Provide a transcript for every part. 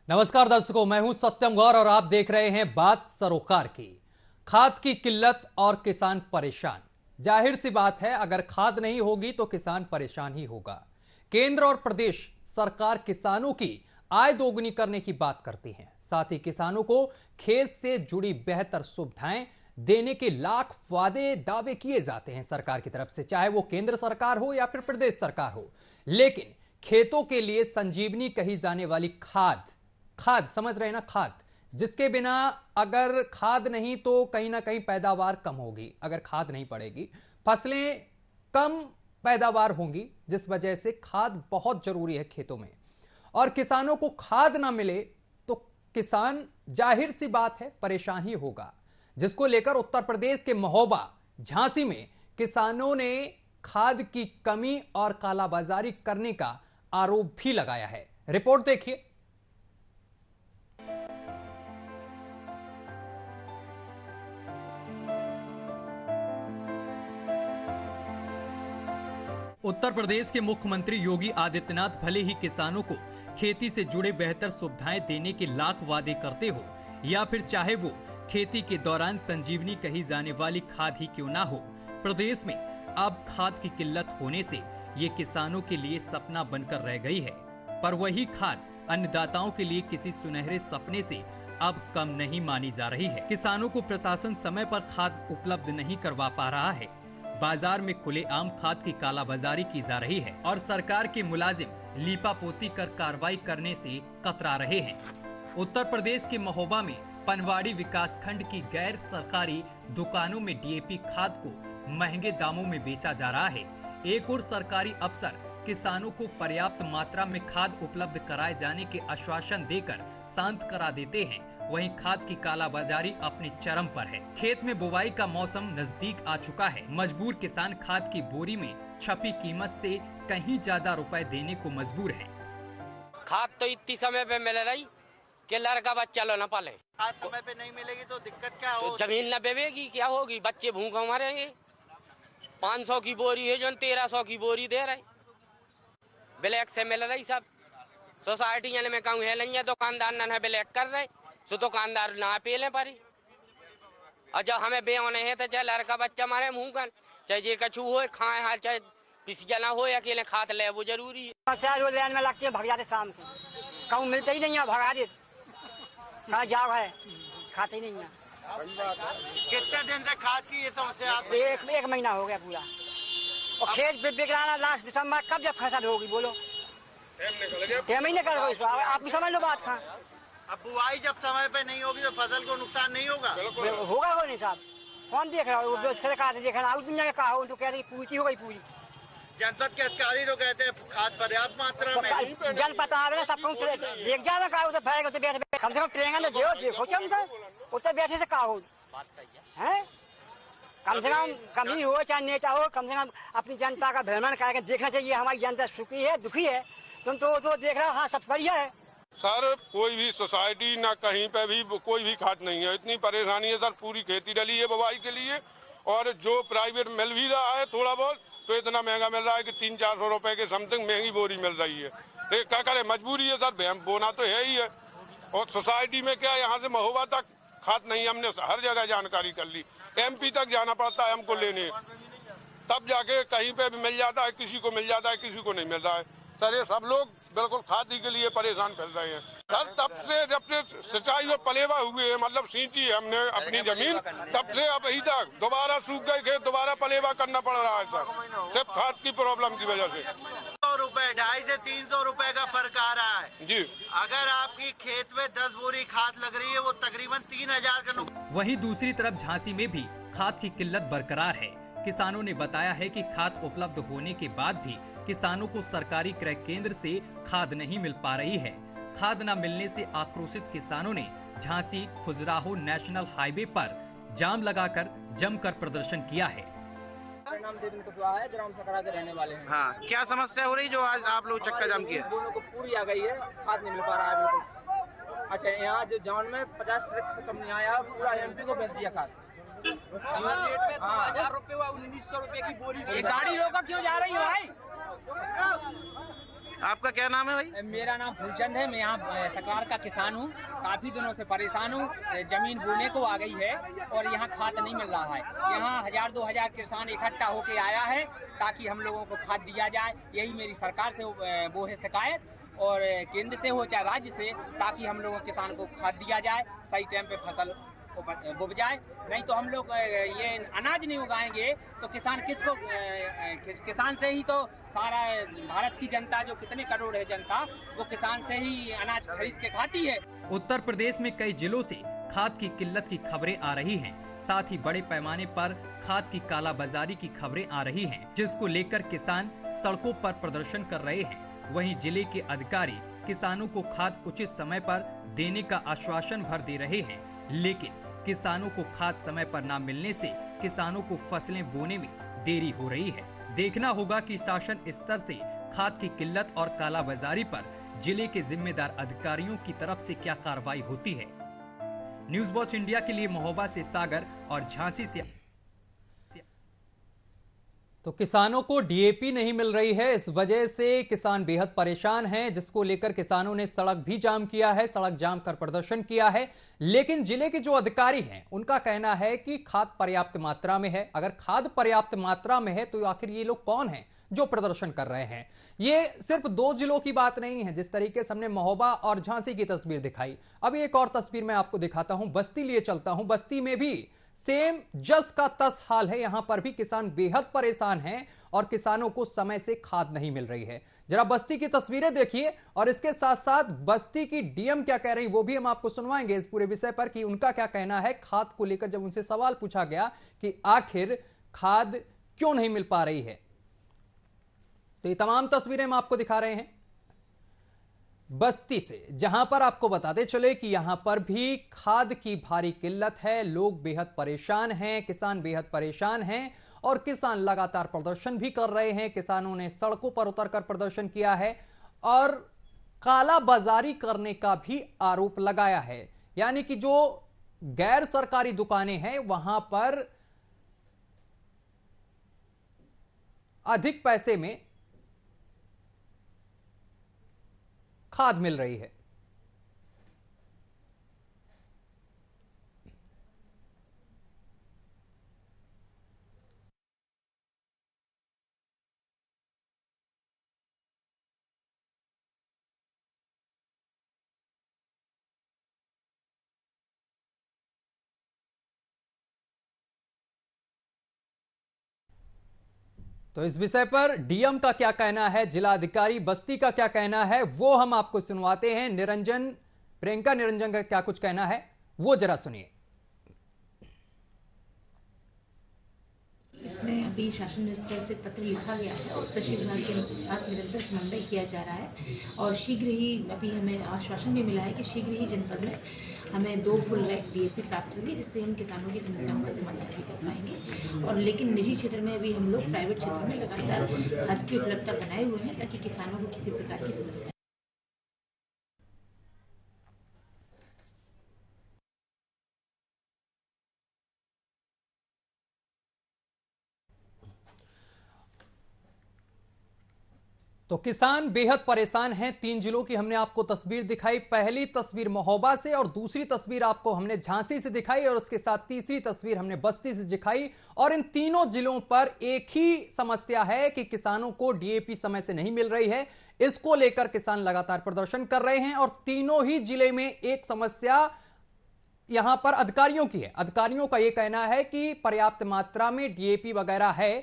नमस्कार दर्शकों, मैं हूं सत्यम गौर और आप देख रहे हैं बात सरोकार की। खाद की किल्लत और किसान परेशान। जाहिर सी बात है, अगर खाद नहीं होगी तो किसान परेशान ही होगा। केंद्र और प्रदेश सरकार किसानों की आय दोगुनी करने की बात करती है, साथ ही किसानों को खेत से जुड़ी बेहतर सुविधाएं देने के लाख वादे दावे किए जाते हैं सरकार की तरफ से, चाहे वो केंद्र सरकार हो या फिर प्रदेश सरकार हो। लेकिन खेतों के लिए संजीवनी कही जाने वाली खाद खाद समझ रहे हैं ना, खाद जिसके बिना अगर खाद नहीं तो कहीं ना कहीं पैदावार कम होगी। अगर खाद नहीं पड़ेगी, फसलें कम पैदावार होंगी, जिस वजह से खाद बहुत जरूरी है खेतों में। और किसानों को खाद ना मिले तो किसान जाहिर सी बात है परेशान ही होगा, जिसको लेकर उत्तर प्रदेश के महोबा झांसी में किसानों ने खाद की कमी और कालाबाजारी करने का आरोप भी लगाया है। रिपोर्ट देखिए। उत्तर प्रदेश के मुख्यमंत्री योगी आदित्यनाथ भले ही किसानों को खेती से जुड़े बेहतर सुविधाएं देने के लाख वादे करते हो, या फिर चाहे वो खेती के दौरान संजीवनी कही जाने वाली खाद ही क्यों ना हो, प्रदेश में अब खाद की किल्लत होने से ये किसानों के लिए सपना बनकर रह गई है। पर वही खाद अन्नदाताओं के लिए किसी सुनहरे सपने से अब कम नहीं मानी जा रही है। किसानों को प्रशासन समय पर खाद उपलब्ध नहीं करवा पा रहा है। बाजार में खुलेआम खाद की कालाबाजारी की जा रही है और सरकार के मुलाजिम लीपापोती कर कार्रवाई करने से कतरा रहे हैं। उत्तर प्रदेश के महोबा में पनवाड़ी विकासखंड की गैर सरकारी दुकानों में डीएपी खाद को महंगे दामों में बेचा जा रहा है। एक और सरकारी अफसर किसानों को पर्याप्त मात्रा में खाद उपलब्ध कराए जाने के आश्वासन देकर शांत करा देते हैं, वहीं खाद की कालाबाजारी अपने चरम पर है। खेत में बुवाई का मौसम नजदीक आ चुका है। मजबूर किसान खाद की बोरी में छपी कीमत से कहीं ज्यादा रुपए देने को मजबूर है। खाद तो इतनी समय पे मिल रही कि लड़का बच्चा लो न पाले। खाद समय पे नहीं मिलेगी तो दिक्कत क्या हो? तो जमीन न बेवेगी, क्या होगी? बच्चे भूखों मरेंगे। 500 की बोरी है जो 1300 की बोरी दे रहे, ब्लैक से मिल रही। सब सोसाइटी में कहूँ है नहीं है, दुकानदार न ब्लैक कर रहे, सो दुकानदार ना पेले पारी। और जब हमें बे होने है तो चाहे लड़का बच्चा मारे मुँह कर, चाहे जे कछु हो खाए हाल, चाहे पिसिया ना हो, अकेले खाद ले वो जरूरी है। लाइन में लगती है, भग जाते शाम को, कहूँ मिलते ही नहीं है, भगा दे कहाँ जाओ है, खाते ही नहीं है। कितने दिन से खाद की ये समस्या? एक महीना हो गया पूरा। और खेत बिगड़ाना लास्ट दिसंबर, कब जब फसल होगी बोलो? टाइम ही निकल गई। आप भी समझ लो बात। खा अब बुआई जब समय पे नहीं होगी तो फसल को नुकसान नहीं होगा? होगा वो नहीं साहब, कौन देख रहा है? सरकार देख रहा है, दुनिया का कहा हो तो कह रही पूरी हो गई पूरी। जनपद के अधिकारी तो कहते हैं खाद पर्याप्त मात्रा में। जनपद आ रहे सब देख जा रहा है, बैठे कम से कम ट्रेंगन देखो देखो चमसे उतने बैठे से कहा हो है। कम से कम कमी हो चाहे नेता हो, कम से कम अपनी जनता का भ्रमण करके देखना चाहिए। हमारी जनता सुखी है दुखी है, तुम तो देख रहा। हाँ, सब बढ़िया है सर। कोई भी सोसाइटी ना कहीं पे भी कोई भी खाद नहीं है। इतनी परेशानी है सर, पूरी खेती डली है बुवाई के लिए, और जो प्राइवेट मिल भी रहा है थोड़ा बहुत तो इतना महंगा मिल रहा है कि 300-400 रुपए के समथिंग महंगी बोरी मिल रही है। तो क्या करे, मजबूरी है सर, बोना तो है ही है। और सोसाइटी में क्या, यहाँ से महोबा तक खाद नहीं, हमने हर जगह जानकारी कर ली। एमपी तक जाना पड़ता है हमको लेने, तब जाके कहीं पे भी मिल जाता है, किसी को मिल जाता है, किसी को नहीं मिल रहा है। सर ये सब लोग बिल्कुल खादी के लिए परेशान कर रहे हैं सर। तब से जब से सिंचाई और पलेवा हुए हैं, मतलब सींची है हमने अपनी जमीन, तब से अब अभी तक दोबारा सूख गए खेत, दोबारा पलेवा करना पड़ रहा है सर, सिर्फ खाद की प्रॉब्लम की वजह से। 100 रुपए, 250 से 300 रुपए का फर्क आ रहा है जी। अगर आपकी खेत में 10 बोरी खाद लग रही है, वो तकरीबन 3000 का नुकसान। वहीं दूसरी तरफ झांसी में भी खाद की किल्लत बरकरार है। किसानों ने बताया है कि खाद उपलब्ध होने के बाद भी किसानों को सरकारी क्रय केंद्र से खाद नहीं मिल पा रही है। खाद न मिलने से आक्रोशित किसानों ने झांसी खुजराहो नेशनल हाईवे पर जाम लगाकर जमकर प्रदर्शन किया है। मेरा नाम देवेंद्र कुशवाहा है, ग्राम सकरा के रहने वाले हैं। हाँ, क्या समस्या हो रही जो आज आप लोग चक्का जाम किया? दोनों को पूरी आ गई है, खाद नहीं मिल पा रहा है बिल्कुल। अच्छा, यहाँ जो जॉन में 50 ट्रक से कम नहीं आया, पूरा एमपी को बेच दिया खाद। 2000 रुपए हुआ, 1900 रुपए की बोरी। गाड़ी रोका क्यों जा रही है भाई? आपका क्या नाम है भाई? मेरा नाम फूलचंद है। मैं यहाँ सकरार का किसान हूँ। काफी दिनों से परेशान हूँ। जमीन बोने को आ गई है और यहाँ खाद नहीं मिल रहा है। यहाँ 1000-2000 किसान इकट्ठा होके आया है ताकि हम लोगों को खाद दिया जाए। यही मेरी सरकार से वो है शिकायत, और केंद्र से हो चाहे राज्य से, ताकि हम लोगों किसान को खाद दिया जाए, सही टाइम पे फसल बुब जाए। नहीं तो हम लोग ये अनाज नहीं उगाएंगे तो किसान किसको, किसान से ही तो सारा भारत की जनता, जो कितने करोड़ है जनता, वो किसान से ही अनाज खरीद के खाती है। उत्तर प्रदेश में कई जिलों से खाद की किल्लत की खबरें आ रही हैं। साथ ही बड़े पैमाने पर खाद की कालाबाजारी की खबरें आ रही हैं, जिसको लेकर किसान सड़कों पर प्रदर्शन कर रहे हैं। वहीं जिले के अधिकारी किसानों को खाद उचित समय पर देने का आश्वासन भर दे रहे हैं, लेकिन किसानों को खाद समय पर न मिलने से किसानों को फसलें बोने में देरी हो रही है। देखना होगा कि शासन स्तर से खाद की किल्लत और कालाबाजारी पर जिले के जिम्मेदार अधिकारियों की तरफ से क्या कार्रवाई होती है। न्यूज वॉच इंडिया के लिए महोबा से सागर और झांसी से। तो किसानों को डीएपी नहीं मिल रही है, इस वजह से किसान बेहद परेशान हैं, जिसको लेकर किसानों ने सड़क भी जाम किया है, सड़क जाम कर प्रदर्शन किया है। लेकिन जिले के जो अधिकारी हैं उनका कहना है कि खाद पर्याप्त मात्रा में है। अगर खाद पर्याप्त मात्रा में है तो आखिर ये लोग कौन हैं जो प्रदर्शन कर रहे हैं। ये सिर्फ 2 जिलों की बात नहीं है। जिस तरीके से हमने महोबा और झांसी की तस्वीर दिखाई, अभी एक और तस्वीर मैं आपको दिखाता हूं, बस्ती लिए चलता हूं। बस्ती में भी सेम जस का तस हाल है। यहां पर भी किसान बेहद परेशान हैं और किसानों को समय से खाद नहीं मिल रही है। जरा बस्ती की तस्वीरें देखिए और इसके साथ साथ बस्ती की डीएम क्या कह रही, वो भी हम आपको सुनवाएंगे इस पूरे विषय पर कि उनका क्या कहना है खाद को लेकर। जब उनसे सवाल पूछा गया कि आखिर खाद क्यों नहीं मिल पा रही है, तो ये तमाम तस्वीरें हम आपको दिखा रहे हैं बस्ती से, जहां पर आपको बताते चले कि यहां पर भी खाद की भारी किल्लत है। लोग बेहद परेशान हैं, किसान बेहद परेशान हैं और किसान लगातार प्रदर्शन भी कर रहे हैं। किसानों ने सड़कों पर उतरकर प्रदर्शन किया है और काला बाजारी करने का भी आरोप लगाया है। यानी कि जो गैर सरकारी दुकानें हैं वहां पर अधिक पैसे में खाद मिल रही है। तो इस विषय पर डीएम का क्या कहना है, जिला अधिकारी बस्ती का क्या कहना है, वो हम आपको सुनवाते हैं। प्रियंका निरंजन का क्या कुछ कहना है वो जरा सुनिए। इसमें अभी शासन स्तर से पत्र लिखा गया है और कृषि विभाग के साथ निरंतर समन्वय किया जा रहा है और शीघ्र ही अभी हमें आश्वासन भी मिला है कि शीघ्र ही जनपद में हमें 2 फुल रैक डीएपी प्राप्त होगी, जिससे हम किसानों की समस्याओं का समाधान भी कर पाएंगे। और लेकिन निजी क्षेत्र में अभी हम लोग प्राइवेट क्षेत्र में लगातार खाद की उपलब्धता बनाए हुए हैं ताकि किसानों को किसी प्रकार की समस्या। तो किसान बेहद परेशान हैं। 3 जिलों की हमने आपको तस्वीर दिखाई। पहली तस्वीर महोबा से और दूसरी तस्वीर आपको हमने झांसी से दिखाई और उसके साथ तीसरी तस्वीर हमने बस्ती से दिखाई। और इन तीनों जिलों पर एक ही समस्या है कि किसानों को डीएपी समय से नहीं मिल रही है। इसको लेकर किसान लगातार प्रदर्शन कर रहे हैं और तीनों ही जिले में एक समस्या यहां पर अधिकारियों की है। अधिकारियों का यह कहना है कि पर्याप्त मात्रा में डीएपी वगैरह है।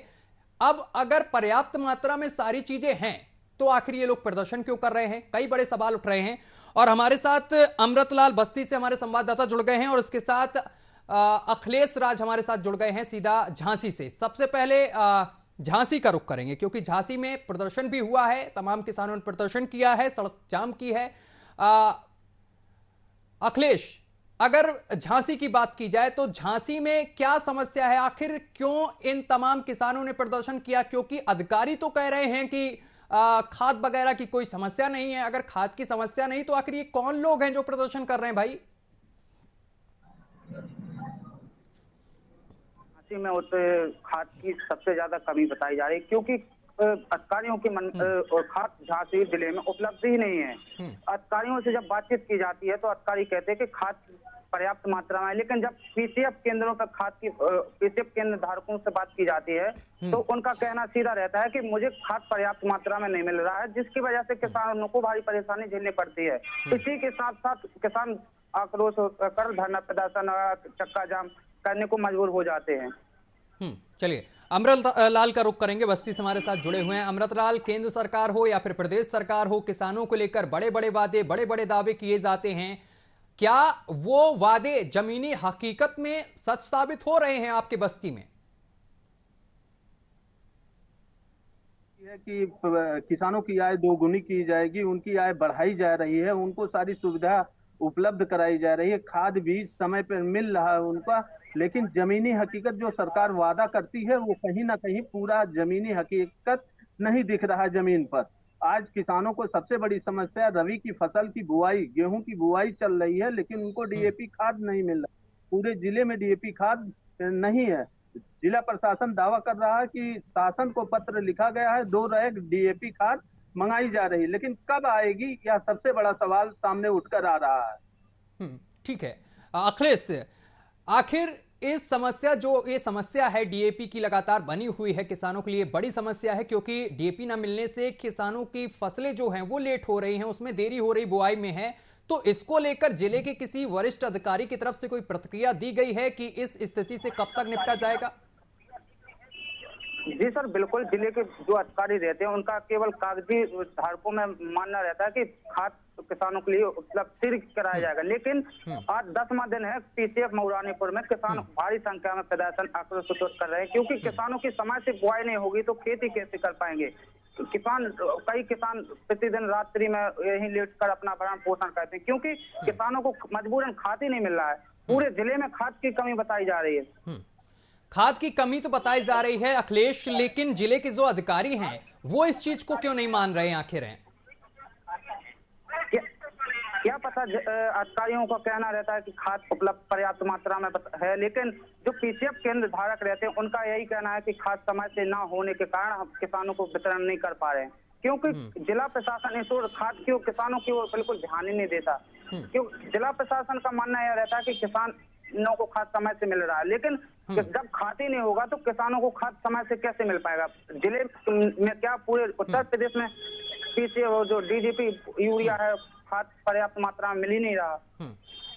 अब अगर पर्याप्त मात्रा में सारी चीजें हैं तो आखिर ये लोग प्रदर्शन क्यों कर रहे हैं, कई बड़े सवाल उठ रहे हैं। और हमारे साथ अमृतलाल बस्ती से हमारे संवाददाता जुड़ गए हैं और इसके साथ अखिलेश राज हमारे साथ जुड़ गए हैं सीधा झांसी से। सबसे पहले झांसी का रुख करेंगे क्योंकि झांसी में प्रदर्शन भी हुआ है, तमाम किसानों ने प्रदर्शन किया है, सड़क जाम की है। अखिलेश, अगर झांसी की बात की जाए तो झांसी में क्या समस्या है, आखिर क्यों इन तमाम किसानों ने प्रदर्शन किया? क्योंकि अधिकारी तो कह रहे हैं कि खाद वगैरह की कोई समस्या नहीं है। अगर खाद की समस्या नहीं तो आखिर ये कौन लोग हैं जो प्रदर्शन कर रहे हैं भाई? में खाद की सबसे ज्यादा कमी बताई जा रही है क्योंकि अधिकारियों के खाद झांसी जिले में उपलब्ध ही नहीं है। अधिकारियों से जब बातचीत की जाती है तो अधिकारी कहते हैं कि खाद पर्याप्त मात्रा में है, लेकिन जब पीसीएफ केंद्रों तक पीसीएफ केंद्र धारकों से बात की जाती है तो उनका कहना सीधा रहता है कि मुझे खाद पर्याप्त मात्रा में नहीं मिल रहा है, जिसकी वजह से किसानों को भारी परेशानी झेलनी पड़ती है। इसी के साथ साथ किसान आक्रोश कर धरना प्रदर्शन चक्का जाम करने को मजबूर हो जाते हैं। चलिए, अमृत लाल का रुख करेंगे, बस्ती से हमारे साथ जुड़े हुए हैं। अमृत लाल, केंद्र सरकार हो या फिर प्रदेश सरकार हो, किसानों को लेकर बड़े बड़े वादे, बड़े बड़े दावे किए जाते हैं, क्या वो वादे जमीनी हकीकत में सच साबित हो रहे हैं आपके बस्ती में? है कि किसानों की आय दोगुनी की जाएगी, उनकी आय बढ़ाई जा रही है, उनको सारी सुविधा उपलब्ध कराई जा रही है, खाद बीज समय पर मिल रहा है उनका, लेकिन जमीनी हकीकत जो सरकार वादा करती है वो कहीं ना कहीं पूरा जमीनी हकीकत नहीं दिख रहा है जमीन पर। आज किसानों को सबसे बड़ी समस्या रबी की फसल की बुआई, गेहूं की बुआई चल रही है, लेकिन उनको डीएपी खाद नहीं मिल रहा। पूरे जिले में डीएपी खाद नहीं है। जिला प्रशासन दावा कर रहा है कि शासन को पत्र लिखा गया है, 2 रैक डीएपी खाद मंगाई जा रही, लेकिन कब आएगी यह सबसे बड़ा सवाल सामने उठकर आ रहा है। ठीक है अखिलेश, आखिर इस समस्या जो ये समस्या है डीएपी की लगातार बनी हुई है, किसानों के लिए बड़ी समस्या है, क्योंकि डीएपी ना मिलने से किसानों की फसलें जो हैं वो लेट हो रही हैं, उसमें देरी हो रही बुआई में है। तो इसको लेकर जिले के किसी वरिष्ठ अधिकारी की तरफ से कोई प्रतिक्रिया दी गई है कि इस स्थिति से कब तक निपटा जाएगा? जी सर, बिल्कुल। जिले के जो अधिकारी रहते हैं उनका केवल कागजी धारकों में मानना रहता है कि खाद किसानों के लिए उपलब्ध कराया जाएगा, लेकिन आज 10वां दिन है पीसीएफ मऊरानीपुर में किसान भारी संख्या में प्रदर्शन आक्रोश कर रहे हैं, क्योंकि किसानों की समय से बुआई नहीं होगी तो खेती कैसे कर पाएंगे। कई किसान प्रतिदिन रात्रि में यही लेट कर अपना भरण पोषण करते हैं, क्योंकि किसानों को मजबूरन खाद ही नहीं मिल रहा है। पूरे जिले में खाद की कमी बताई जा रही है। खाद की कमी तो बताई जा रही है अखिलेश, लेकिन जिले के जो अधिकारी हैं वो इस चीज को क्यों नहीं मान रहे हैं आखिर? हैं क्या पता, अधिकारियों का कहना रहता है कि खाद उपलब्ध पर्याप्त मात्रा में है, लेकिन जो पीसीएफ केंद्र धारक रहते हैं उनका यही कहना है कि खाद समय से ना होने के कारण हम किसानों को वितरण नहीं कर पा रहे हैं, क्योंकि जिला प्रशासन इस ओर खाद की किसानों की ओर बिल्कुल ध्यान ही नहीं देता। क्यों जिला प्रशासन का मानना यह रहता है कि किसानों को खाद समय से मिल रहा है, लेकिन जब खाद ही नहीं होगा तो किसानों को खाद समय से कैसे मिल पाएगा? जिले में क्या पूरे उत्तर प्रदेश में पीसीएफ जो डीडीपी यूरिया है खाद पर्याप्त मात्रा में मिल ही नहीं रहा।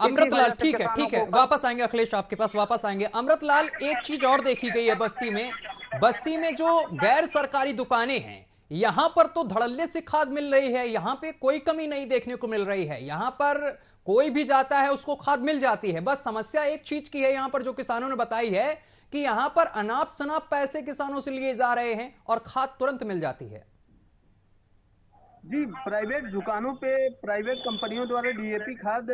अमृतलाल, ठीक है, वापस आएंगे अखिलेश, आपके पास वापस आएंगे। अमृतलाल, एक चीज और देखी गई है बस्ती में जो गैर सरकारी दुकानें हैं, यहां पर तो धड़ल्ले से खाद मिल रही है, यहां पे कोई कमी नहीं देखने को मिल रही है, यहां पर कोई भी जाता है उसको खाद मिल जाती है। बस समस्या एक चीज की है यहां पर, जो किसानों ने बताई है कि यहां पर अनाप शनाप पैसे किसानों से लिए जा रहे हैं और खाद तुरंत मिल जाती है। जी, प्राइवेट दुकानों पे प्राइवेट कंपनियों द्वारा डीएपी खाद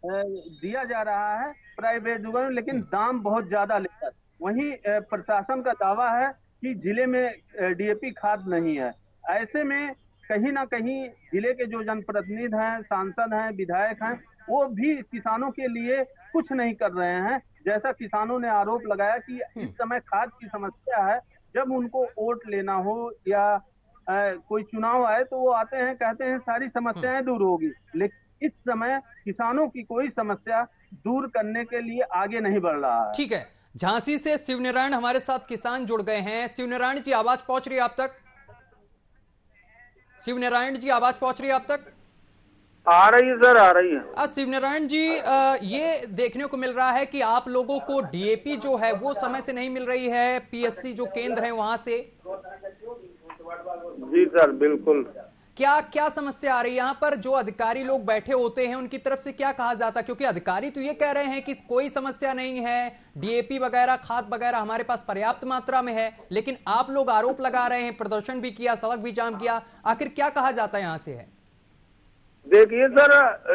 दिया जा रहा है प्राइवेट दुकानों, लेकिन दाम बहुत ज्यादा लेकर। वहीं प्रशासन का दावा है कि जिले में डीएपी खाद नहीं है। ऐसे में कहीं ना कहीं जिले के जो जनप्रतिनिधि हैं, सांसद हैं, विधायक हैं, वो भी किसानों के लिए कुछ नहीं कर रहे हैं। जैसा किसानों ने आरोप लगाया कि इस समय खाद की समस्या है, जब उनको वोट लेना हो या कोई चुनाव आए तो वो आते हैं, कहते हैं सारी समस्याएं दूर होगी, लेकिन इस समय किसानों की कोई समस्या दूर करने के लिए आगे नहीं बढ़ रहा है। ठीक है, झांसी से शिवनारायण हमारे साथ किसान जुड़ गए हैं। शिवनारायण जी, आवाज पहुंच रही है आप तक? शिवनारायण जी, आवाज पहुंच रही है आप तक? आ रही है सर, आ रही है। शिवनारायण जी, ये देखने को मिल रहा है कि आप लोगों को डीएपी जो है वो समय से नहीं मिल रही है, पीएससी जो केंद्र है वहां से। जी सर, बिल्कुल। क्या समस्या आ रही है यहाँ पर? जो अधिकारी लोग बैठे होते हैं उनकी तरफ से क्या कहा जाता है? क्योंकि अधिकारी तो ये कह रहे हैं कि कोई समस्या नहीं है, डीएपी वगैरह खाद वगैरह हमारे पास पर्याप्त मात्रा में है, लेकिन आप लोग आरोप लगा रहे हैं, प्रदर्शन भी किया, सड़क भी जाम किया। आखिर क्या कहा जाता है यहाँ से? है देखिए सर,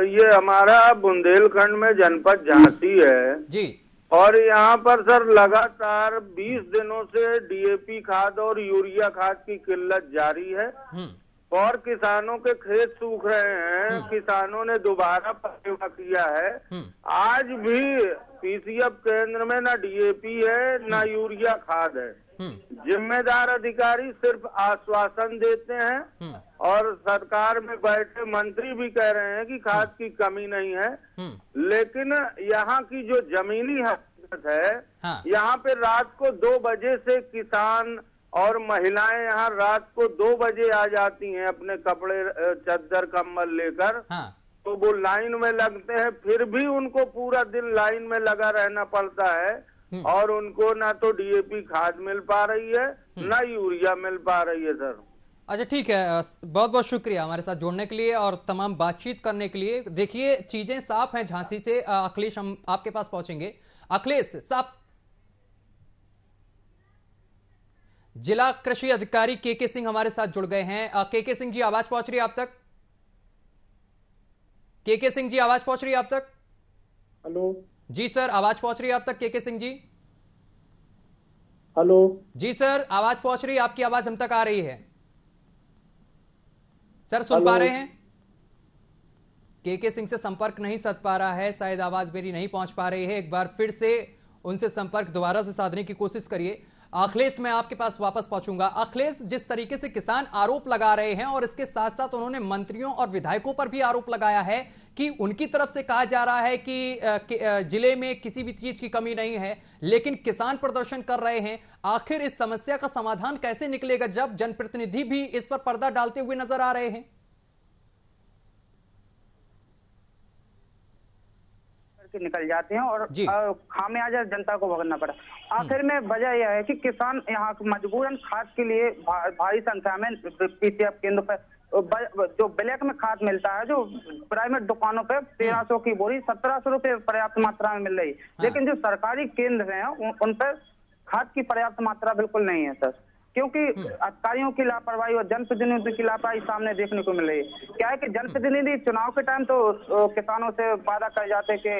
ये हमारा बुंदेलखंड में जनपद झांसी है जी, और यहाँ पर सर लगातार 20 दिनों से डीएपी खाद और यूरिया खाद की किल्लत जारी है। और किसानों के खेत सूख रहे हैं, किसानों ने दोबारा पसेवा किया है। आज भी पीसीएफ केंद्र में ना डीएपी है ना यूरिया खाद है। जिम्मेदार अधिकारी सिर्फ आश्वासन देते हैं और सरकार में बैठे मंत्री भी कह रहे हैं कि खाद की कमी नहीं है, लेकिन यहाँ की जो जमीनी हकीकत है, यहाँ पे रात को 2 बजे से किसान और महिलाएं यहाँ रात को 2 बजे आ जाती हैं अपने कपड़े चद्दर कंबल लेकर। तो वो लाइन में लगते हैं, फिर भी उनको पूरा दिन लाइन में लगा रहना पड़ता है और उनको ना तो डीएपी खाद मिल पा रही है ना यूरिया मिल पा रही है सर। अच्छा ठीक है, बहुत बहुत शुक्रिया हमारे साथ जुड़ने के लिए और तमाम बातचीत करने के लिए। देखिए चीजें साफ हैं झांसी से। अखिलेश, हम आपके पास पहुंचेंगे। अखिलेश साहब, जिला कृषि अधिकारी के सिंह हमारे साथ जुड़ गए हैं। के सिंह जी, आवाज पहुंच रही है आप तक? के सिंह जी, आवाज पहुंच रही है आप तक? हेलो जी सर, आवाज पहुंच रही है आप तक के सिंह जी? हेलो जी सर, आवाज पहुंच रही है, आपकी आवाज हम तक आ रही है सर, सुन पा रहे हैं? के सिंह से संपर्क नहीं साध पा रहा है, शायद आवाज मेरी नहीं पहुंच पा रही है। एक बार फिर से उनसे संपर्क दोबारा से साधने की कोशिश करिए। अखिलेश, मैं आपके पास वापस पहुंचूंगा। अखिलेश, जिस तरीके से किसान आरोप लगा रहे हैं और इसके साथ साथ उन्होंने मंत्रियों और विधायकों पर भी आरोप लगाया है कि उनकी तरफ से कहा जा रहा है कि जिले में किसी भी चीज की कमी नहीं है, लेकिन किसान प्रदर्शन कर रहे हैं। आखिर इस समस्या का समाधान कैसे निकलेगा जब जनप्रतिनिधि भी इस पर पर्दा डालते हुए नजर आ रहे हैं? निकल जाते हैं और खामियाजा जनता को भुगतना पड़ा। आखिर में वजह यह है कि किसान यहाँ मजबूरन खाद के लिए भारी संख्या में पीसीएफ केंद्र पर जो ब्लैक में खाद मिलता है, जो प्राइवेट दुकानों पे 1300 की बोरी 1700 रुपए पर्याप्त मात्रा में मिल रही, लेकिन जो सरकारी केंद्र हैं उन पर खाद की पर्याप्त मात्रा बिल्कुल नहीं है सर, क्योंकि अधिकारियों की लापरवाही और जनप्रतिनिधियों की लापरवाही सामने देखने को मिल रही है। क्या है कि जनप्रतिनिधि चुनाव के टाइम तो किसानों से वादा कर जाते कि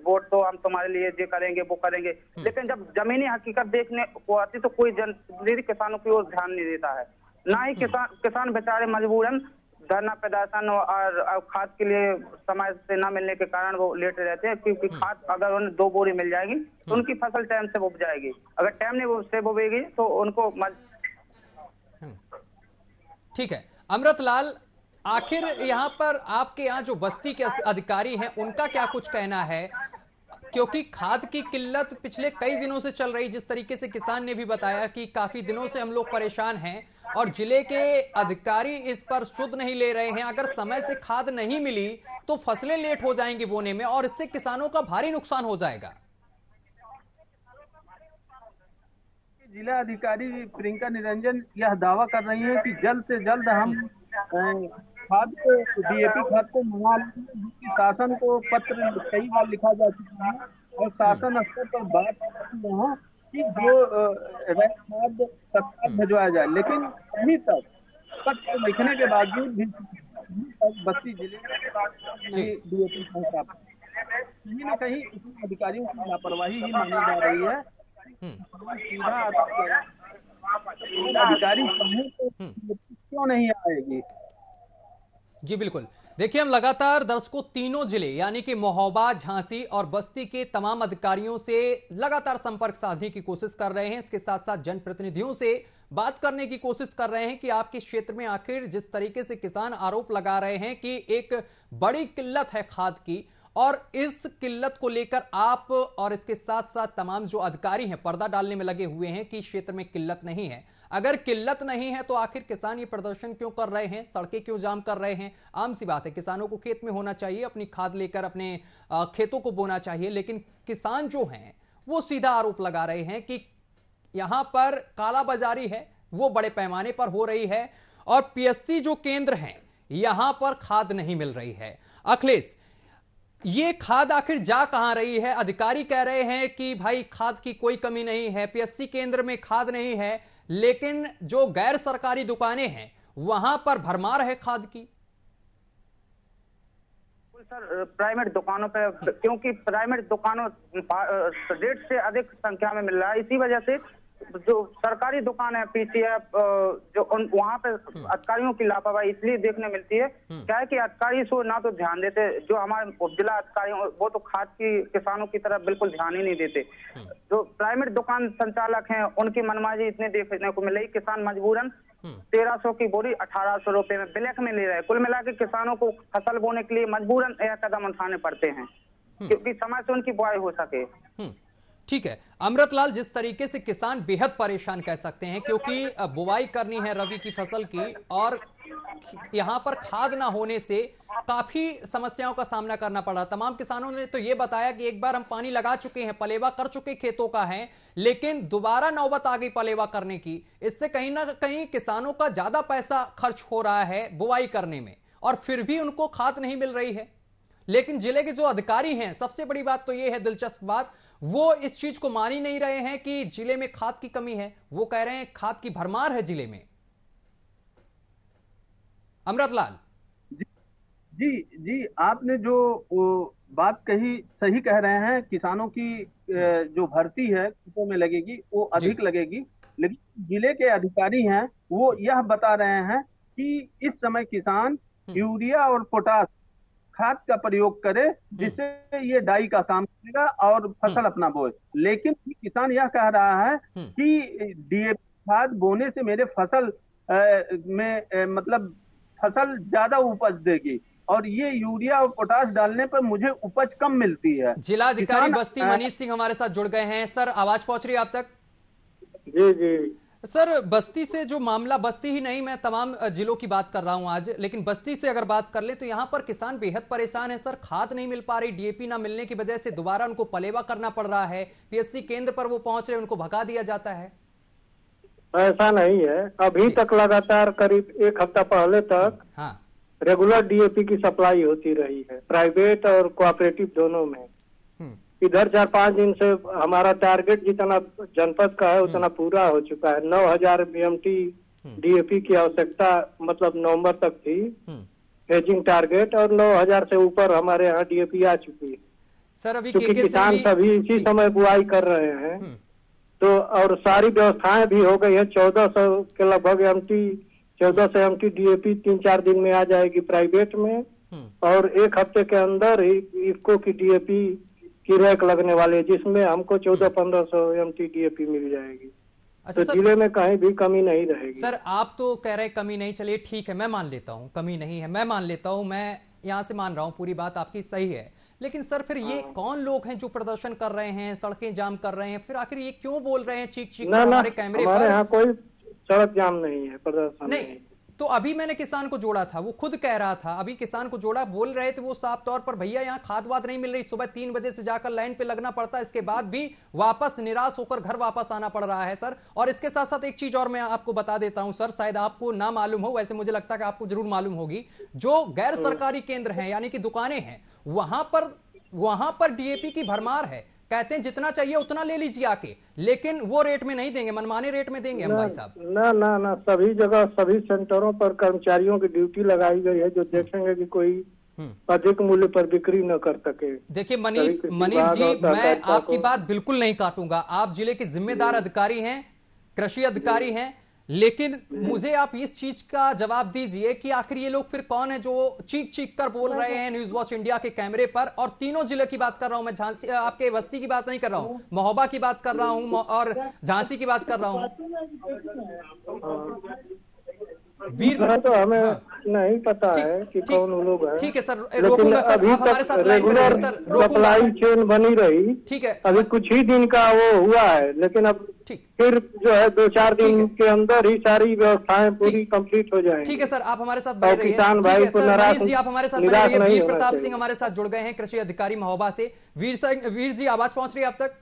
वोट तो हम तुम्हारे लिए ये करेंगे वो करेंगे, लेकिन जब जमीनी हकीकत देखने को आती तो कोई जनप्रतिनिधि किसानों की ओर ध्यान नहीं देता है। ना ही किसान बेचारे मजबूरन धरना प्रदर्शन और खाद के लिए समय से न मिलने के कारण वो लेटे रहते हैं, क्योंकि खाद अगर उन्हें 2 बोरी मिल जाएगी तो उनकी फसल टाइम से उग जाएगी, अगर टाइम नहीं से बोएगी तो उनको ठीक है। अमृतलाल, आखिर यहाँ पर आपके यहाँ जो बस्ती के अधिकारी हैं उनका क्या कुछ कहना है, क्योंकि खाद की किल्लत पिछले कई दिनों से चल रही, जिस तरीके से किसान ने भी बताया कि काफी दिनों से हम लोग परेशान हैं और जिले के अधिकारी इस पर सुध नहीं ले रहे हैं। अगर समय से खाद नहीं मिली तो फसलें लेट हो जाएंगी बोने में और इससे किसानों का भारी नुकसान हो जाएगा। जिला अधिकारी प्रियंका निरंजन यह दावा कर रही है कि जल्द से जल्द हम खाद को डीएपी खाद को मंगा लेंगे। शासन को पत्र कई बार लिखा जा चुका है और शासन स्तर पर बात है कि जो खाद तत्काल भिजवाया जाए, लेकिन अभी तक पत्र लिखने के बावजूद भी बस्ती जिले में डीएपी खाद कहीं न कहीं अधिकारियों की लापरवाही ही मानी जा रही है। सीधा अधिकारी क्यों नहीं आएगी? जी बिल्कुल, देखिए हम लगातार दर्शकों तीनों जिले यानी कि महोबा, झांसी और बस्ती के तमाम अधिकारियों से लगातार संपर्क साधने की कोशिश कर रहे हैं। इसके साथ साथ जनप्रतिनिधियों से बात करने की कोशिश कर रहे हैं कि आपके क्षेत्र में आखिर जिस तरीके से किसान आरोप लगा रहे हैं कि एक बड़ी किल्लत है खाद की, और इस किल्लत को लेकर आप और इसके साथ साथ तमाम जो अधिकारी हैं पर्दा डालने में लगे हुए हैं कि क्षेत्र में किल्लत नहीं है। अगर किल्लत नहीं है तो आखिर किसान ये प्रदर्शन क्यों कर रहे हैं, सड़कें क्यों जाम कर रहे हैं? आम सी बात है, किसानों को खेत में होना चाहिए, अपनी खाद लेकर अपने खेतों को बोना चाहिए, लेकिन किसान जो हैं वो सीधा आरोप लगा रहे हैं कि यहां पर कालाबाजारी है वो बड़े पैमाने पर हो रही है और पीएससी जो केंद्र हैं यहां पर खाद नहीं मिल रही है। अखिलेश, ये खाद आखिर जा कहां रही है? अधिकारी कह रहे हैं कि भाई खाद की कोई कमी नहीं है, पीएससी केंद्र में खाद नहीं है, लेकिन जो गैर सरकारी दुकानें हैं वहां पर भरमार है खाद की। सर प्राइवेट दुकानों पे, क्योंकि प्राइवेट दुकानों रेट से अधिक संख्या में मिल रहा है, इसी वजह से जो सरकारी दुकान है पीसीएफ जो वहाँ पे अधिकारियों की लापरवाही इसलिए देखने मिलती है। क्या है कि अधिकारी सो ना तो ध्यान देते, जो हमारे उपजिला अधिकारी वो तो खाद की किसानों की तरफ बिल्कुल ध्यान ही नहीं देते। जो प्राइवेट दुकान संचालक हैं उनकी मनमानी इतने देखने को मिल रही, किसान मजबूरन 1300 की बोरी 1800 रुपए में ब्लैक में ले रहे हैं। कुल मिला के किसानों को फसल बोने के लिए मजबूरन यह कदम उठाने पड़ते हैं क्योंकि समय से उनकी बुआई हो सके। ठीक है अमृतलाल, जिस तरीके से किसान बेहद परेशान कह सकते हैं क्योंकि बुवाई करनी है रबी की फसल की और यहां पर खाद ना होने से काफी समस्याओं का सामना करना पड़ा। तमाम किसानों ने तो ये बताया कि एक बार हम पानी लगा चुके हैं, पलेवा कर चुके खेतों का है, लेकिन दोबारा नौबत आ गई पलेवा करने की। इससे कहीं ना कहीं किसानों का ज्यादा पैसा खर्च हो रहा है बुवाई करने में और फिर भी उनको खाद नहीं मिल रही है। लेकिन जिले के जो अधिकारी हैं, सबसे बड़ी बात तो यह है, दिलचस्प बात, वो इस चीज को मान ही नहीं रहे हैं कि जिले में खाद की कमी है। वो कह रहे हैं खाद की भरमार है जिले में। अमृतलाल जी आपने जो बात कही सही कह रहे हैं। किसानों की जो भर्ती है खेतों में लगेगी वो अधिक लगेगी, लेकिन जिले के अधिकारी हैं वो यह बता रहे हैं कि इस समय किसान यूरिया और पोटाश खाद का प्रयोग करे जिससे ये डाई का काम करेगा और फसल अपना बोए। लेकिन किसान यह कह रहा है कि डीएपी खाद बोने से मेरे फसल में मतलब फसल ज्यादा उपज देगी और ये यूरिया और पोटाश डालने पर मुझे उपज कम मिलती है। जिला अधिकारी बस्ती मनीष सिंह हमारे साथ जुड़ गए हैं। सर आवाज पहुंच रही है आप तक? जी सर, बस्ती से जो मामला, बस्ती ही नहीं मैं तमाम जिलों की बात कर रहा हूं आज, लेकिन बस्ती से अगर बात कर ले तो यहां पर किसान बेहद परेशान है सर। खाद नहीं मिल पा रही, डीएपी ना मिलने की वजह से दोबारा उनको पलेवा करना पड़ रहा है। पीएससी केंद्र पर वो पहुंच रहे, उनको भगा दिया जाता है। ऐसा नहीं है, अभी तक लगातार करीब एक हफ्ता पहले तक रेगुलर डीएपी की सप्लाई होती रही है, प्राइवेट और कोऑपरेटिव दोनों में। इधर 4-5 दिन से हमारा टारगेट जितना जनपद का है उतना पूरा हो चुका है। 9000 बीएमटी डीएपी की आवश्यकता मतलब नवंबर तक थी हेजिंग टारगेट, और 9000 से ऊपर हमारे यहाँ डीएपी आ चुकी है सर। अभी क्योंकि किसान सभी इसी समय बुआई कर रहे हैं तो, और सारी व्यवस्थाएं भी हो गई है। 1400 के लगभग एमटी, 1400 एमटी डीएपी 3-4 दिन में आ जाएगी प्राइवेट में, और एक हफ्ते के अंदर ही इफको की डीएपी की रैक लगने वाली है जिसमें हमको 1400-1500 एमटी डीएपी मिल जाएगी। अच्छा, तो जिले में कहीं भी कमी नहीं रहेगी। सर आप तो कह रहे कमी नहीं, चलिए ठीक है, मैं मान लेता हूँ कमी नहीं है, मैं मान लेता हूँ, मैं यहाँ से मान रहा हूँ, पूरी बात आपकी सही है। लेकिन सर फिर ये कौन लोग हैं जो प्रदर्शन कर रहे हैं, सड़कें जाम कर रहे हैं, फिर आखिर ये क्यों बोल रहे हैं चीख चीख हमारे कैमरे पर? हमारे यहाँ कोई सड़क जाम नहीं है, प्रदर्शन नहीं। तो अभी मैंने किसान को जोड़ा था, वो खुद कह रहा था, अभी किसान को जोड़ा, बोल रहे थे वो साफ तौर पर, भैया यहाँ खाद वाद नहीं मिल रही, सुबह 3 बजे से जाकर लाइन पे लगना पड़ता है, इसके बाद भी वापस निराश होकर घर वापस आना पड़ रहा है सर। और इसके साथ साथ एक चीज और मैं आपको बता देता हूं सर, शायद आपको ना मालूम हो, वैसे मुझे लगता है कि आपको जरूर मालूम होगी, जो गैर सरकारी केंद्र हैं यानी कि दुकानें हैं, वहां पर डीएपी की भरमार है। कहते हैं जितना चाहिए उतना ले लीजिए आके, लेकिन वो रेट में नहीं देंगे, मनमाने रेट में देंगे हम भाई साहब। ना सभी जगह सभी सेंटरों पर कर्मचारियों की ड्यूटी लगाई गई है जो देखेंगे कि कोई अधिक मूल्य पर बिक्री न कर सके। देखिए मनीष जी, मैं आपकी बात बिल्कुल नहीं काटूंगा, आप जिले के जिम्मेदार अधिकारी हैं, कृषि अधिकारी हैं, लेकिन मुझे आप इस चीज का जवाब दीजिए कि आखिर ये लोग फिर कौन है जो चीख चीख कर बोल रहे हैं न्यूज वॉच इंडिया के कैमरे पर। और तीनों जिले की बात कर रहा हूं मैं, झांसी, आपके बस्ती की बात नहीं कर रहा हूं, महोबा की बात कर रहा हूं और झांसी की बात कर रहा हूं। तो हमें नहीं पता है कि कौन लोग हैं। ठीक है सर, रोकूंगा सर, आप हमारे साथ लाइन पे रहिए सर, सप्लाई चेन बनी रही। ठीक है, अभी कुछ ही दिन का वो हुआ है, लेकिन अब फिर जो है 2-4 दिन के अंदर ही सारी व्यवस्थाएं पूरी कंप्लीट हो जाएंगी। ठीक है सर, आप हमारे साथ बने रहिए। किसान भाई को मनीष जी आप हमारे साथ बने रहिए। वीर प्रताप सिंह हमारे साथ जुड़ गए हैं, कृषि अधिकारी महोबा से। वीर जी आवाज पहुंच रही है आप तक?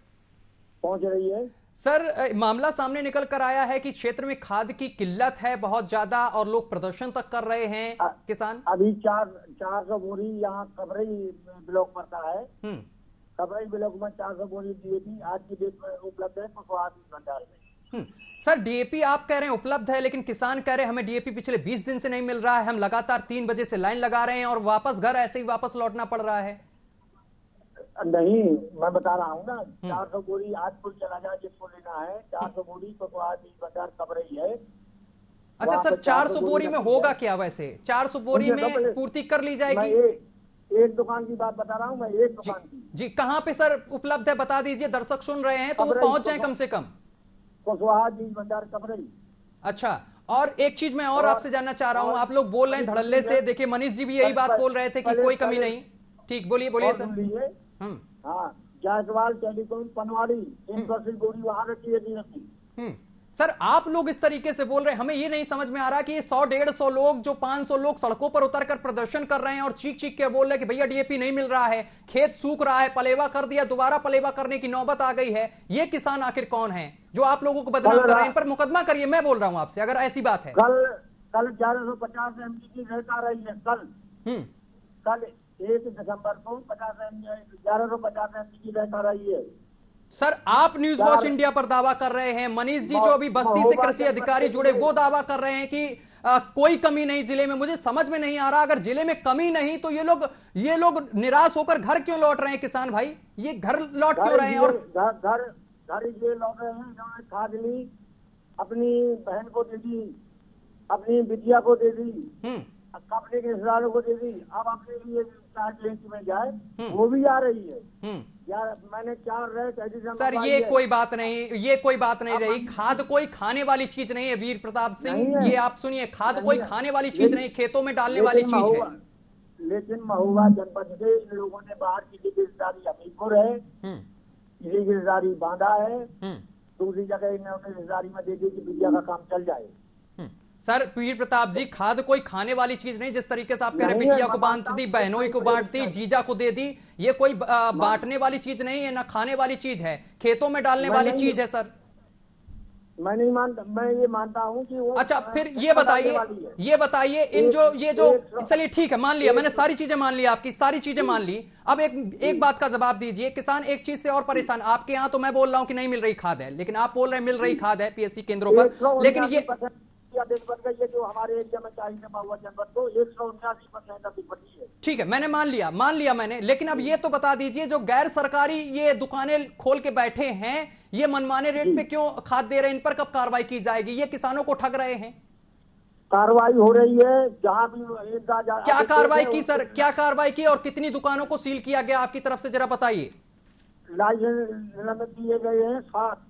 पहुंच रही है सर। मामला सामने निकल कर आया है कि क्षेत्र में खाद की किल्लत है बहुत ज्यादा और लोग प्रदर्शन तक कर रहे हैं किसान। अभी 400 बोरी यहाँ कबरई ब्लॉक पड़ता है, कबरई ब्लॉक में 400 बोरी डीएपी आज की डेट में उपलब्ध है कुशवाहा भंडार में। सर डीएपी आप कह रहे हैं उपलब्ध है, लेकिन किसान कह रहे हैं हमें डीएपी पिछले 20 दिन से नहीं मिल रहा है, हम लगातार 3 बजे से लाइन लगा रहे हैं और वापस घर ऐसे ही वापस लौटना पड़ रहा है। नहीं, मैं बता रहा हूँ ना, 400 बोरी आजपुर चला जाए जिसको लेना है, 400 बोरी तो आज बाजार कबरई है। अच्छा सर, 400 बोरी में होगा क्या वैसे? 400 बोरी में पूर्ति कर ली जाएगी? एक दुकान की बात बता रहा हूँ मैं, एक दुकान की। जी, कहाँ पे सर उपलब्ध है बता दीजिए, दर्शक सुन रहे हैं तो वो पहुंच जाए कम से कम। कुशवाहा बीज भंडार कबरई। अच्छा, और एक चीज मैं और आपसे जानना चाह रहा हूँ, आप लोग बोल रहे हैं धड़ल्ले से, देखिए मनीष जी भी यही बात बोल रहे थे कि कोई कमी नहीं। ठीक, बोलिए बोलिए सर। हाँ, जायसवाल, टेलीकॉम, पनवाड़ी, 180 बोरी वहां रखी है। सर आप लोग इस तरीके से बोल रहे हैं, हमें ये नहीं समझ में आ रहा कि ये 100-150 लोग, जो 500 लोग सड़कों पर उतरकर प्रदर्शन कर रहे हैं और चीख चीख के बोल रहे हैं कि भैया डीएपी नहीं मिल रहा है, खेत सूख रहा है, पलेवा कर दिया, दोबारा पलेवा करने की नौबत आ गई है, ये किसान आखिर कौन है जो आप लोगों को बदनाम कर रहे हैं? इन पर मुकदमा करिए, मैं बोल रहा हूं आपसे, अगर ऐसी बात है। कल 1150 एमजी की रेट आ रही है। कल 1 दिसंबर को 1150 एमजी की रेट आ रही है। सर आप न्यूज वॉच इंडिया पर दावा कर रहे हैं, मनीष जी जो अभी बस्ती से कृषि अधिकारी जुड़े वो दावा कर रहे हैं कि कोई कमी नहीं जिले में। मुझे समझ में नहीं आ रहा, अगर जिले में कमी नहीं तो ये लोग निराश होकर घर क्यों लौट रहे हैं? किसान भाई ये घर लौट क्यों रहे हैं? और घर ये लौट रहे हैं जिन्होंने खाद ली, अपनी बहन को दे दी, अपनी बिटिया को दे दी, अपने के रिश्तेदारों को दे दी, अब अपने लिए में जाए वो भी आ रही है। यार मैंने 4 रेट सर ये कोई बात नहीं रही। खाद कोई खाने वाली चीज नहीं है वीर प्रताप सिंह, ये आप सुनिए, खाद कोई खाने वाली चीज नहीं, खेतों में डालने वाली चीज है। लेकिन महुआ जनपद के इन लोगों ने बाहर की गिरदारी हमीरपुर है, ये गिरदारी बांधा है, दूसरी जगह इन्होंने गिरदारी में देखी कि बिजली का काम चल जाए। सर वीर प्रताप जी, खाद कोई खाने वाली चीज नहीं, जिस तरीके से आप कह रहे हैं बिटिया को बांट दी, बहनों को बांट दी, जीजा को दे दी, ये कोई बांटने वाली चीज नहीं है, ना खाने वाली चीज है, खेतों में डालने वाली चीज है। सर मैं नहीं मानता, मैं ये मानता हूं कि वो अच्छा फिर ये बताइए इन ये जो चलिए ठीक है, मान लिया मैंने, सारी चीजें मान ली, आपकी सारी चीजें मान ली। अब एक बात का जवाब दीजिए, किसान एक चीज से और परेशान, आपके यहाँ तो मैं बोल रहा हूँ कि नहीं मिल रही खाद है, लेकिन आप बोल रहे हैं मिल रही खाद है पीएससी केंद्रों पर, लेकिन ये जो हमारे एरिया में चाहिए महुआ जनपद को 179% अधिक बढ़ी है। ठीक है, मैंने मान लिया मैंने, लेकिन अब ये तो बता दीजिए जो गैर सरकारी ये दुकानें खोल के बैठे हैं, ये मनमाने रेट पे क्यों खाद दे रहे हैं? इन पर कब कार्रवाई की जाएगी? ये किसानों को ठग रहे हैं। कार्रवाई हो रही है, जहां भी क्या कार्रवाई की सर, क्या कार्रवाई की और कितनी दुकानों को सील किया गया आपकी तरफ से, जरा बताइए। लाइसेंस निलंबित किए गए हैं 7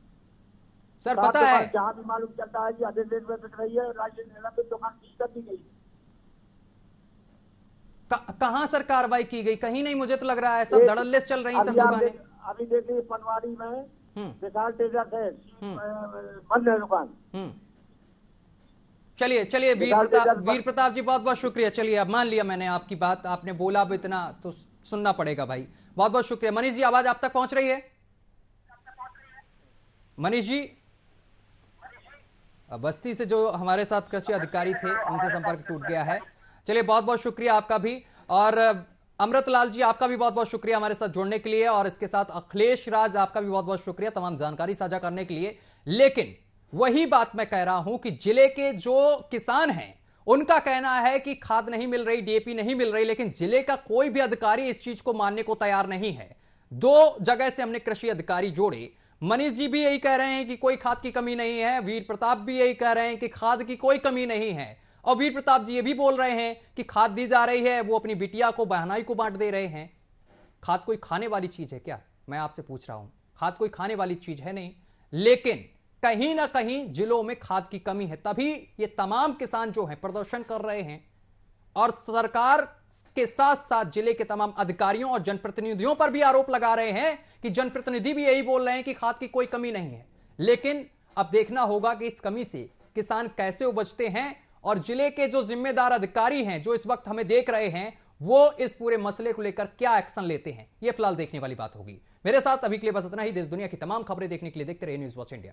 सर, पता है जहां भी मालूम चलता है कि अधिक रेट में बिक रही है, लाइसेंस निलंबित दुकान सील कर दी गई। कहां सर कार्रवाई की गई? कहीं नहीं, मुझे तो लग रहा है सब धड़ल्ले चल रही सर दुकानें। अभी देखिए पनवाड़ी में विशाल टेजर है, बंद है दुकान। चलिए वीर प्रताप जी बहुत बहुत शुक्रिया। चलिए अब मान लिया मैंने आपकी बात, आपने बोला अब इतना तो सुनना पड़ेगा भाई, बहुत बहुत शुक्रिया। मनीष जी आवाज आप तक पहुंच रही है? मनीष जी, बस्ती से जो हमारे साथ कृषि अधिकारी थे उनसे संपर्क टूट गया है। चलिए बहुत बहुत शुक्रिया आपका भी, और अमृतलाल जी आपका भी बहुत बहुत शुक्रिया हमारे साथ जुड़ने के लिए, और इसके साथ अखिलेश राज आपका भी बहुत बहुत शुक्रिया तमाम जानकारी साझा करने के लिए। लेकिन वही बात मैं कह रहा हूं कि जिले के जो किसान हैं उनका कहना है कि खाद नहीं मिल रही, डीएपी नहीं मिल रही, लेकिन जिले का कोई भी अधिकारी इस चीज को मानने को तैयार नहीं है। 2 जगह से हमने कृषि अधिकारी जोड़े, मनीष जी भी यही कह रहे हैं कि कोई खाद की कमी नहीं है, वीर प्रताप भी यही कह रहे हैं कि खाद की कोई कमी नहीं है, और वीर प्रताप जी ये भी बोल रहे हैं कि खाद दी जा रही है, वो अपनी बिटिया को बहनाई को बांट दे रहे हैं। खाद कोई खाने वाली चीज है क्या? मैं आपसे पूछ रहा हूं, खाद कोई खाने वाली चीज है नहीं, लेकिन कहीं ना कहीं जिलों में खाद की कमी है, तभी ये तमाम किसान जो हैं प्रदर्शन कर रहे हैं, और सरकार के साथ साथ जिले के तमाम अधिकारियों और जनप्रतिनिधियों पर भी आरोप लगा रहे हैं कि जनप्रतिनिधि भी यही बोल रहे हैं कि खाद की कोई कमी नहीं है। लेकिन अब देखना होगा कि इस कमी से किसान कैसे उपजते हैं, और जिले के जो जिम्मेदार अधिकारी हैं जो इस वक्त हमें देख रहे हैं, वो इस पूरे मसले को लेकर क्या एक्शन लेते हैं, यह फिलहाल देखने वाली बात होगी। मेरे साथ अभी के लिए बस इतना ही। देश दुनिया की तमाम खबरें देखने के लिए देखते रहिए न्यूज़ वॉच इंडिया।